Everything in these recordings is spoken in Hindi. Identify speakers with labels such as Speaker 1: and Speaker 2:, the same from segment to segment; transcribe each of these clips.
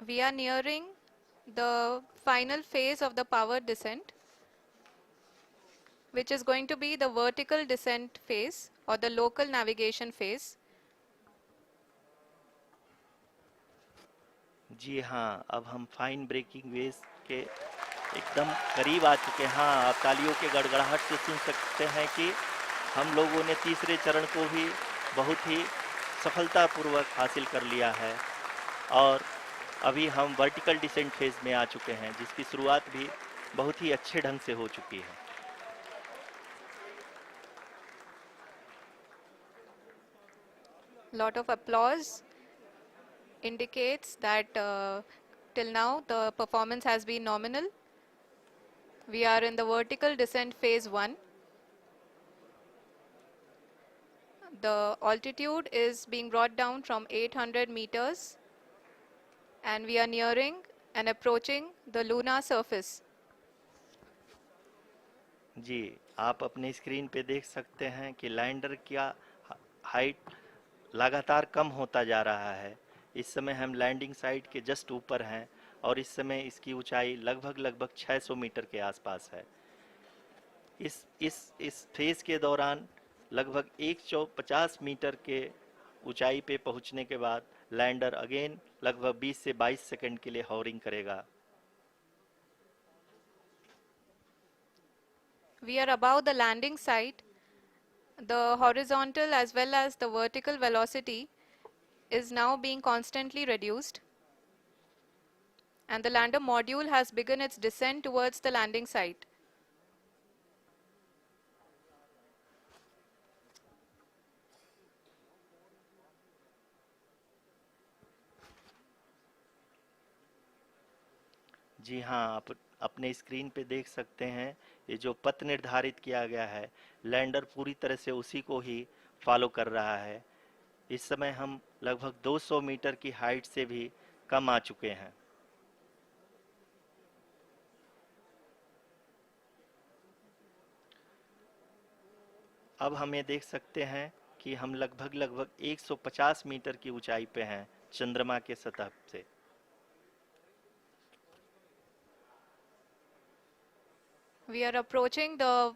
Speaker 1: We are nearing the final phase of the powered descent, which is going to be the vertical descent phase or the local navigation phase.
Speaker 2: जी हाँ, अब हम फाइन ब्रेकिंग वेव के एकदम करीब आ चुके हैं। हाँ, आप तालियों के गड़गड़ाहट से सुन सकते हैं कि हम लोगों ने तीसरे चरण को भी बहुत ही सफलतापूर्वक हासिल कर लिया है और अभी हम वर्टिकल डिसेंट फेज में आ चुके हैं, जिसकी शुरुआत भी बहुत ही अच्छे ढंग से हो चुकी है।
Speaker 1: Lot of applause indicates that till now the performance has been nominal. We are in the vertical descent phase 1. The altitude is being brought down from 800 meters and we are nearing and approaching the lunar surface.
Speaker 2: जी, आप अपने स्क्रीन पे देख सकते हैं कि लैंडर का हाइट लगातार कम होता जा रहा है। इस समय हम लैंडिंग साइट के जस्ट ऊपर हैं और इस समय इसकी ऊंचाई लगभग 600 मीटर के आसपास है। इस फेज के दौरान लगभग 150 मीटर के ऊंचाई पे पहुंचने के बाद लैंडर अगेन लगभग 20 से 22 सेकंड के लिए हॉवरिंग करेगा।
Speaker 1: We are above the landing site. The horizontal as well as the vertical velocity is now being constantly reduced. And the lander module has begun its descent towards the landing site.
Speaker 2: जी हाँ, आप अपने स्क्रीन पे देख सकते हैं ये जो पथ निर्धारित किया गया है, लैंडर पूरी तरह से उसी को ही फॉलो कर रहा है। इस समय हम लगभग 200 मीटर की हाइट से भी कम आ चुके हैं। अब हम ये देख सकते हैं कि हम लगभग 150 मीटर की ऊंचाई पे हैं चंद्रमा के सतह से।
Speaker 1: We are approaching the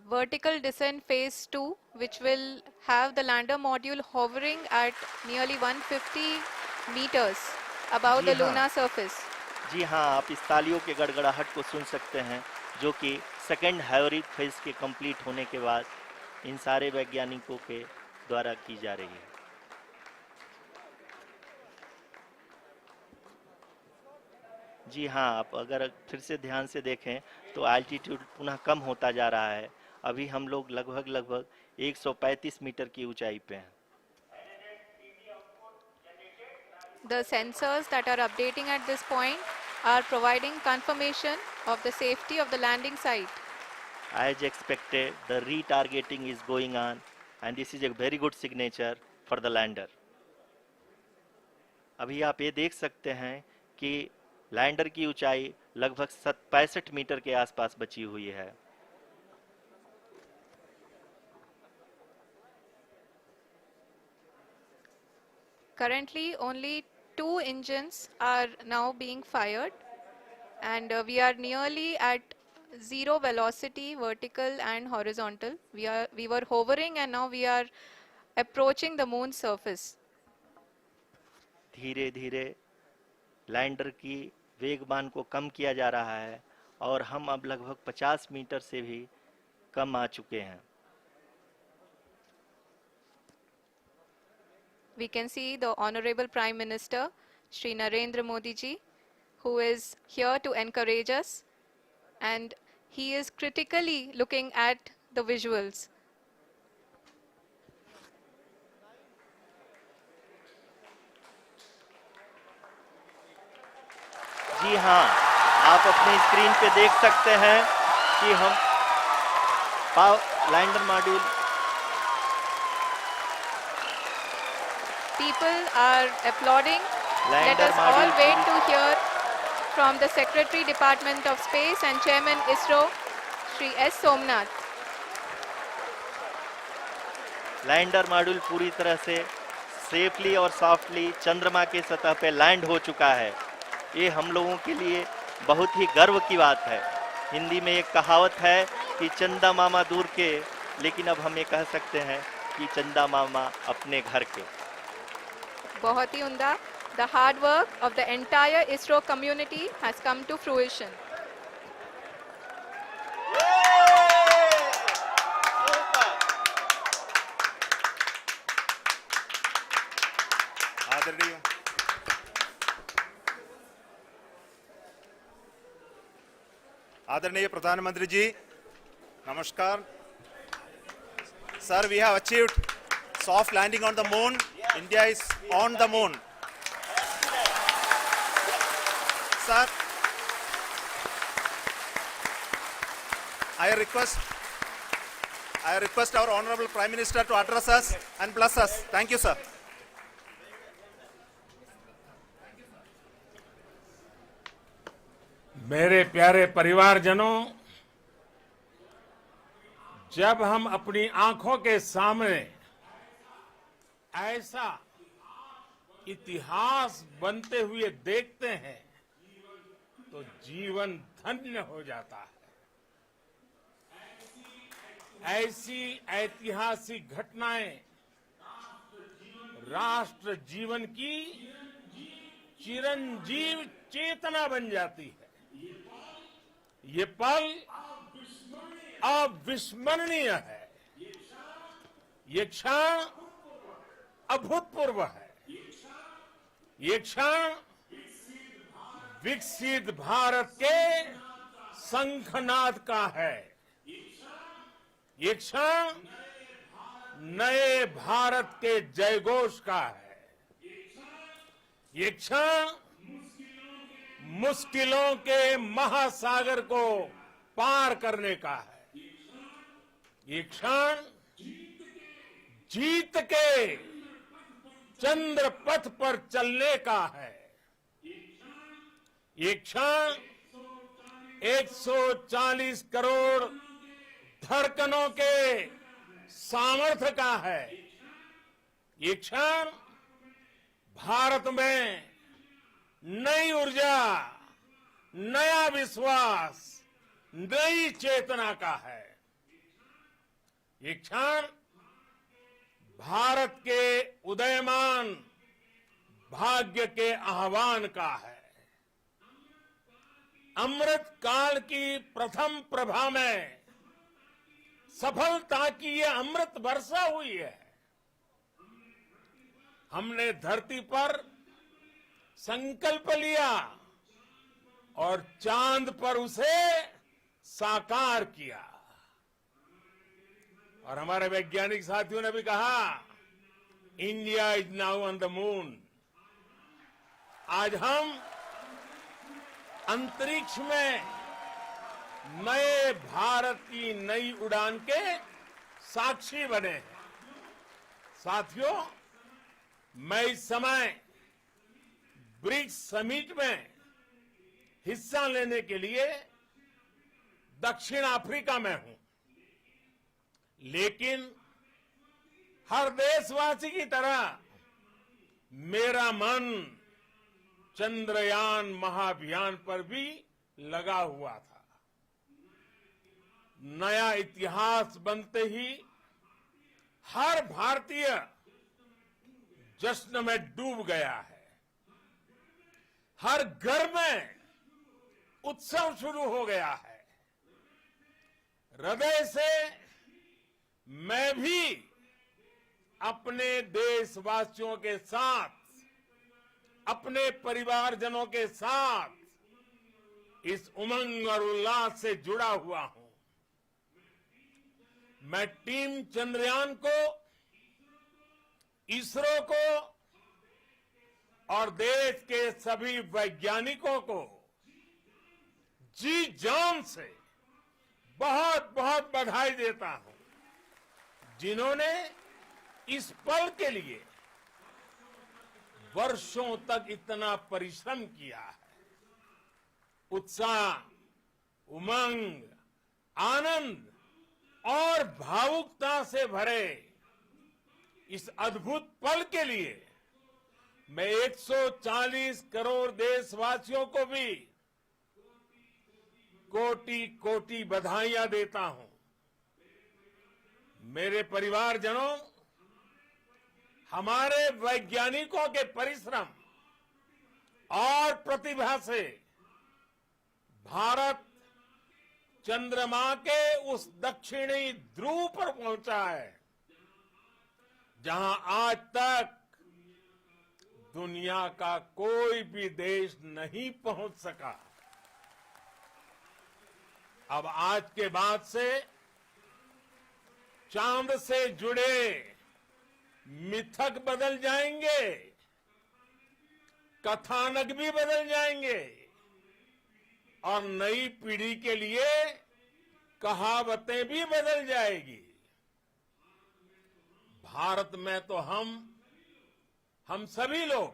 Speaker 1: vertical descent phase 2, which will have the lander module hovering at nearly 150 meters above
Speaker 2: ji
Speaker 1: the
Speaker 2: हाँ,
Speaker 1: lunar surface.
Speaker 2: जी हाँ, आप इस तालियों के गड़गड़ाहट को सुन सकते हैं, जो कि सेकेंड हैवरिक फेज के कंप्लीट होने के बाद इन सारे वैज्ञानिकों के द्वारा की जा रही है। जी हाँ, आप अगर फिर से ध्यान से देखें तो एल्टीट्यूड पुनः कम होता जा रहा है। अभी हम लोग लगभग 135 मीटर की ऊंचाई पे हैं।
Speaker 1: The sensors that are updating at this point are providing confirmation of the safety of the landing site.
Speaker 2: As expected, the retargeting is going on and this is a very good signature for the lander. अभी आप ये देख सकते हैं कि लैंडर की ऊंचाई लगभग 65 मीटर के आसपास बची हुई है।
Speaker 1: Currently, only 2 engines are now being fired, and we are nearly at zero velocity, vertical and horizontal. We were hovering, and now we are approaching the moon's surface.
Speaker 2: धीरे धीरे लैंडर की वेगमान को कम किया जा रहा है और हम अब लगभग 50 मीटर से भी कम आ चुके हैं।
Speaker 1: We can see the Honorable Prime Minister, Shri Narendra Modi ji, who is here to encourage us, and he is critically looking at the visuals.
Speaker 2: जी हाँ, आप अपने स्क्रीन पे देख सकते हैं कि हम lander module
Speaker 1: People are applauding. Let
Speaker 2: lander
Speaker 1: us all
Speaker 2: module
Speaker 1: wait to hear from the Secretary Department of Space and Chairman ISRO, Shri S. Somnath.
Speaker 2: Lander module पूरी तरह से सेफली और सॉफ्टली चंद्रमा के सतह पे लैंड हो चुका है। ये हम लोगों के लिए बहुत ही गर्व की बात है। हिंदी में एक कहावत है कि चंदा मामा दूर के, लेकिन अब हम ये कह सकते हैं कि चंदा मामा अपने घर के।
Speaker 1: बहुत ही उम्दा। The hard work of the entire ISRO community has come to fruition.
Speaker 3: आदरणीय आदरणीय प्रधानमंत्री जी, नमस्कार। Sir, we have achieved soft landing on the moon. India is on the moon. Sir, I request our Honorable Prime Minister to address us and bless us. Thank you, sir.
Speaker 4: मेरे प्यारे परिवारजनों, जब हम अपनी आंखों के सामने ऐसा इतिहास बनते हुए देखते हैं तो जीवन धन्य हो जाता है। ऐसी ऐतिहासिक घटनाएं राष्ट्र जीवन की चिरंजीव चेतना बन जाती है। ये पल अविस्मरणीय है। ये क्षण अभूतपूर्व है। ये क्षण विकसित भारत के शंखनाद का है। ये क्षण नए भारत के जयघोष का है। ये क्षण मुश्किलों के महासागर को पार करने का है। ये क्षण जीत के चंद्र पथ पर चलने का है। ये क्षण 140 करोड़ धड़कनों के सामर्थ्य का है। ये क्षण भारत में नई ऊर्जा, नया विश्वास, नई चेतना का है। ये क्षण भारत के उदयमान भाग्य के आह्वान का है। अमृत काल की प्रथम प्रभा में सफलता की ये अमृत वर्षा हुई है। हमने धरती पर संकल्प लिया और चांद पर उसे साकार किया। और हमारे वैज्ञानिक साथियों ने भी कहा, India is now on the moon. आज हम अंतरिक्ष में नए भारत की नई उड़ान के साक्षी बने हैं। साथियों, मैं इस समय ब्रिक्स समिट में हिस्सा लेने के लिए दक्षिण अफ्रीका में हूं, लेकिन हर देशवासी की तरह मेरा मन चंद्रयान महाअभियान पर भी लगा हुआ था। नया इतिहास बनते ही हर भारतीय जश्न में डूब गया है। हर घर में उत्सव शुरू हो गया है। हृदय से मैं भी अपने देशवासियों के साथ, अपने परिवारजनों के साथ इस उमंग और उल्लास से जुड़ा हुआ हूं। मैं टीम चंद्रयान को, इसरो को और देश के सभी वैज्ञानिकों को जी जान से बहुत बहुत बधाई देता हूं, जिन्होंने इस पल के लिए वर्षों तक इतना परिश्रम किया है। उत्साह, उमंग, आनंद और भावुकता से भरे इस अद्भुत पल के लिए मैं 140 करोड़ देशवासियों को भी कोटि कोटि बधाइयां देता हूं। मेरे परिवारजनों, हमारे वैज्ञानिकों के परिश्रम और प्रतिभा से भारत चंद्रमा के उस दक्षिणी ध्रुव पर पहुंचा है जहां आज तक दुनिया का कोई भी देश नहीं पहुंच सका। अब आज के बाद से चांद से जुड़े मिथक बदल जाएंगे, कथानक भी बदल जाएंगे और नई पीढ़ी के लिए कहावतें भी बदल जाएगी। भारत में तो हम सभी लोग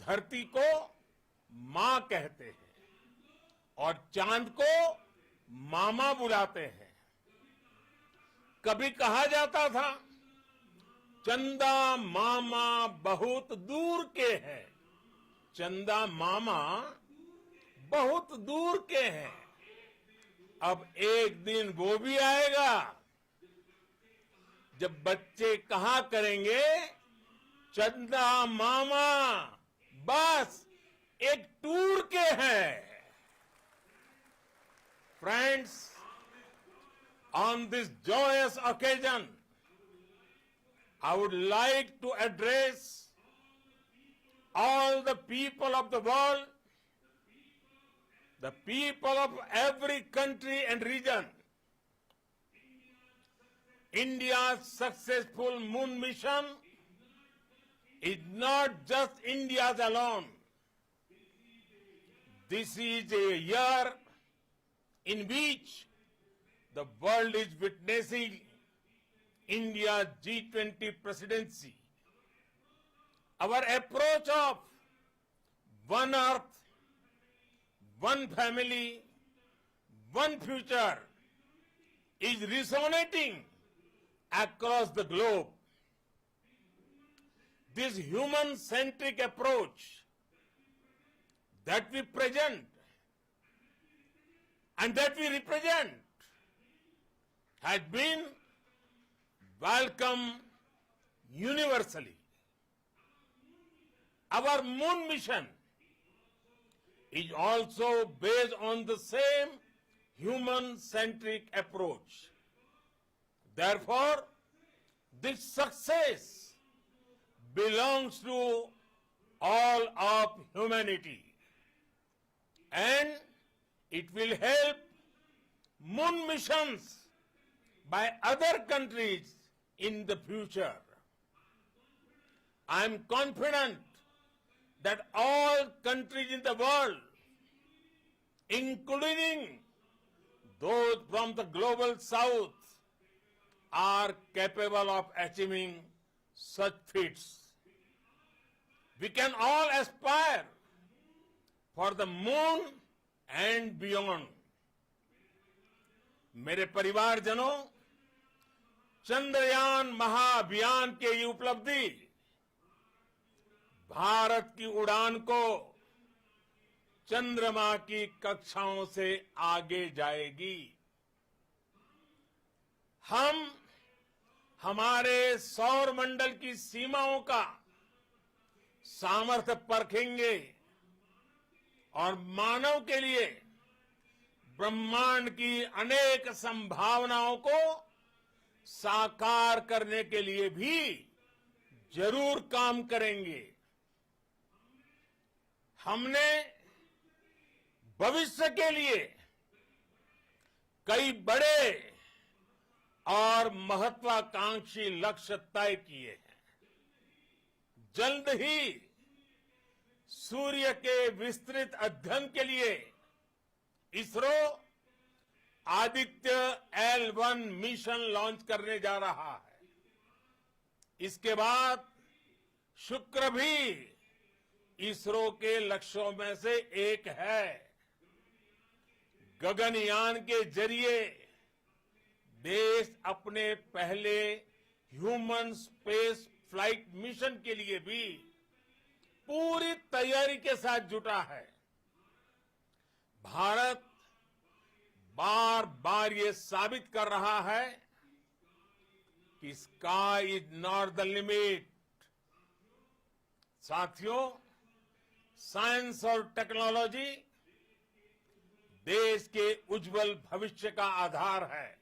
Speaker 4: धरती को मां कहते हैं और चांद को मामा बुलाते हैं। कभी कहा जाता था चंदा मामा बहुत दूर के हैं, चंदा मामा बहुत दूर के हैं। अब एक दिन वो भी आएगा जब बच्चे कहा करेंगे चंदा मामा बस एक टूर के हैं। Friends, on this joyous occasion, I would like to address all the people of the world, the people of every country and region. India's successful moon mission is not just India's alone. This is a year in which the world is witnessing India's G20 presidency. Our approach of one earth, one family, one future is resonating across the globe. This human-centric approach that we present and that we represent has been welcomed universally. Our moon mission is also based on the same human-centric approach. Therefore, this success belongs to all of humanity, and it will help moon missions by other countries in the future. I am confident that all countries in the world, including those from the global south, are capable of achieving such feats. We can all aspire for the moon and beyond. मेरे परिवारजनों, चंद्रयान महाअभियान की ये उपलब्धि भारत की उड़ान को चंद्रमा की कक्षाओं से आगे जाएगी। हम हमारे सौर मंडल की सीमाओं का सामर्थ्य परखेंगे और मानव के लिए ब्रह्मांड की अनेक संभावनाओं को साकार करने के लिए भी जरूर काम करेंगे। हमने भविष्य के लिए कई बड़े और महत्वाकांक्षी लक्ष्य तय किए हैं। जल्द ही सूर्य के विस्तृत अध्ययन के लिए ISRO Aditya L1 mission launch करने जा रहा है। इसके बाद शुक्र भी इसरो के लक्ष्यों में से एक है। गगनयान के जरिए देश अपने पहले ह्यूमन स्पेस फ्लाइट मिशन के लिए भी पूरी तैयारी के साथ जुटा है। भारत बार बार ये साबित कर रहा है कि sky is not the limit. साथियों, साइंस और टेक्नोलॉजी देश के उज्जवल भविष्य का आधार है।